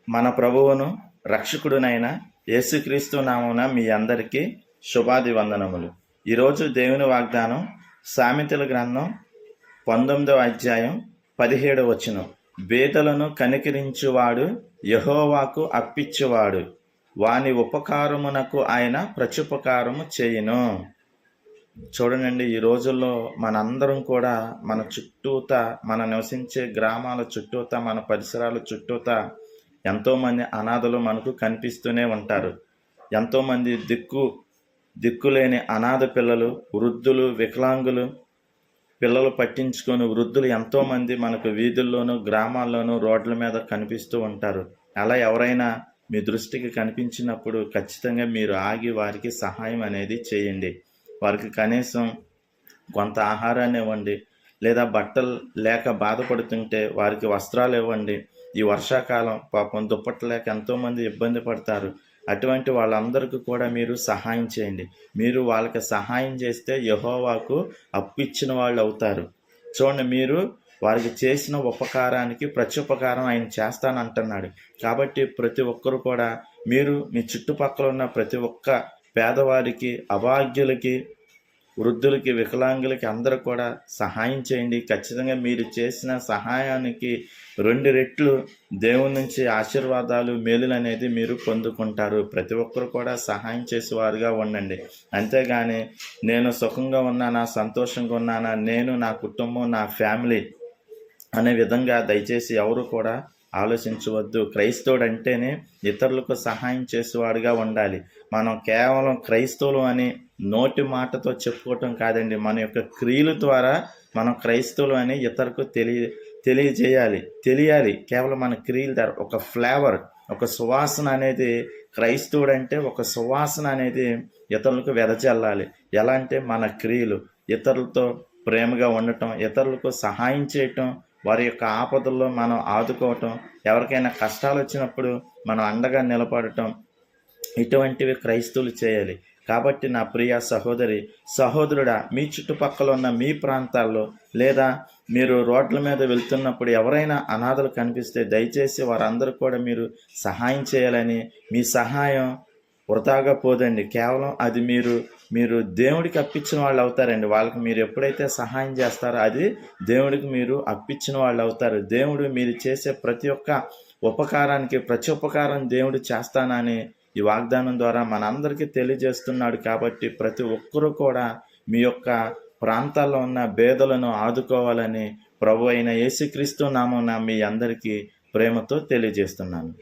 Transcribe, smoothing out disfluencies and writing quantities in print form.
మన ప్రభువును రక్షకుడునైన యేసుక్రీస్తు నామమున మీ అందరికీ శుభాభివందనములు. ఈరోజు దేవుని వాగ్దానం సామెతల గ్రంథం 19వ అధ్యాయం 17వ వచనం. బేదలను కనికరించువాడు యెహోవాకు అప్పిచ్చువాడు, వాని ఉపకారమునకు ఆయన ప్రత్యుపకారము చేయును. చూడండి, ఈ రోజుల్లో మనందరం కూడా మన చుట్టూత, మన నివసించే గ్రామాల చుట్టూత, మన పరిసరాల చుట్టూత ఎంతోమంది అనాథలు మనకు కనిపిస్తూనే ఉంటారు. ఎంతోమంది దిక్కులేని అనాథ పిల్లలు, వృద్ధులు, వికలాంగులు, పిల్లలు పట్టించుకొని వృద్ధులు ఎంతోమంది మనకు వీధుల్లోనూ, గ్రామాల్లోనూ, రోడ్ల మీద కనిపిస్తూ ఉంటారు. అలా ఎవరైనా మీ దృష్టికి కనిపించినప్పుడు ఖచ్చితంగా మీరు ఆగి వారికి సహాయం అనేది చేయండి. వారికి కనీసం కొంత ఆహారాన్ని ఇవ్వండి, లేదా బట్టలు లేక బాధపడుతుంటే వారికి వస్త్రాలు ఇవ్వండి. ఈ వర్షాకాలం పాపం దుప్పట్లు లేక ఎంతోమంది ఇబ్బంది పడతారు. అటువంటి వాళ్ళందరికీ కూడా మీరు సహాయం చేయండి. మీరు వాళ్ళకి సహాయం చేస్తే యెహోవాకు అప్పిచ్చిన వాళ్ళు అవుతారు. చూడండి, మీరు వారికి చేసిన ఉపకారానికి ప్రత్యుపకారం ఆయన చేస్తానంటున్నాడు. కాబట్టి ప్రతి ఒక్కరు కూడా మీరు మీ చుట్టుపక్కల ఉన్న ప్రతి ఒక్క పేదవారికి, అభాగ్యులకి, వృద్ధులకి, వికలాంగులకి అందరూ కూడా సహాయం చేయండి. ఖచ్చితంగా మీరు చేసిన సహాయానికి 2 రెట్లు దేవుని నుంచి ఆశీర్వాదాలు, మేలులు అనేది మీరు పొందుకుంటారు. ప్రతి ఒక్కరు కూడా సహాయం చేసేవారుగా ఉండండి. అంతేగాని నేను సుఖంగా ఉన్నానా, సంతోషంగా ఉన్నానా, నేను, నా కుటుంబం, నా ఫ్యామిలీ అనే విధంగా దయచేసి ఎవరు కూడా ఆలోచించవద్దు. క్రైస్తవుడు అంటేనే ఇతరులకు సహాయం చేసేవాడుగా ఉండాలి. మనం కేవలం క్రైస్తవులు అని నోటి మాటతో చెప్పుకోవటం కాదండి, మన యొక్క క్రియల ద్వారా మనం క్రైస్తవులు అని ఇతరులకు తెలియాలి. కేవలం మన క్రియల ద్వారా ఒక ఫ్లేవర్, ఒక సువాసన అనేది, క్రైస్తవుడు అంటే ఒక సువాసన అనేది ఇతరులకు వెదజల్లాలి. ఎలా అంటే మన క్రియలు, ఇతరులతో ప్రేమగా ఉండటం, ఇతరులకు సహాయం చేయటం, వారి యొక్క ఆపదల్లో మనం ఆదుకోవటం, ఎవరికైనా కష్టాలు వచ్చినప్పుడు మనం అండగా నిలబడటం, ఇటువంటివి క్రైస్తవులు చేయాలి. కాబట్టి నా ప్రియ సహోదరుడా, మీ చుట్టుపక్కల ఉన్న మీ ప్రాంతాల్లో, లేదా మీరు రోడ్ల మీద వెళ్తున్నప్పుడు ఎవరైనా అనాథలు కనిపిస్తే దయచేసి వారందరూ కూడా మీరు సహాయం చేయాలని. మీ సహాయం వృధాగా పోదండి. కేవలం అది మీరు దేవుడికి అప్పించిన వాళ్ళు అవుతారండి. వాళ్ళకి మీరు ఎప్పుడైతే సహాయం చేస్తారో అది దేవుడికి మీరు అప్పించిన వాళ్ళు అవుతారు. దేవుడు మీరు చేసే ప్రతి ఒక్క ఉపకారానికి ప్రత్యుపకారం దేవుడు చేస్తానని ఈ వాగ్దానం ద్వారా మనందరికీ తెలియజేస్తున్నాడు. కాబట్టి ప్రతి ఒక్కరూ కూడా మీ యొక్క ప్రాంతాల్లో ఉన్న బేదలను ఆదుకోవాలని ప్రభు అయిన యేసుక్రీస్తు నామమున మీ అందరికీ ప్రేమతో తెలియజేస్తున్నాను.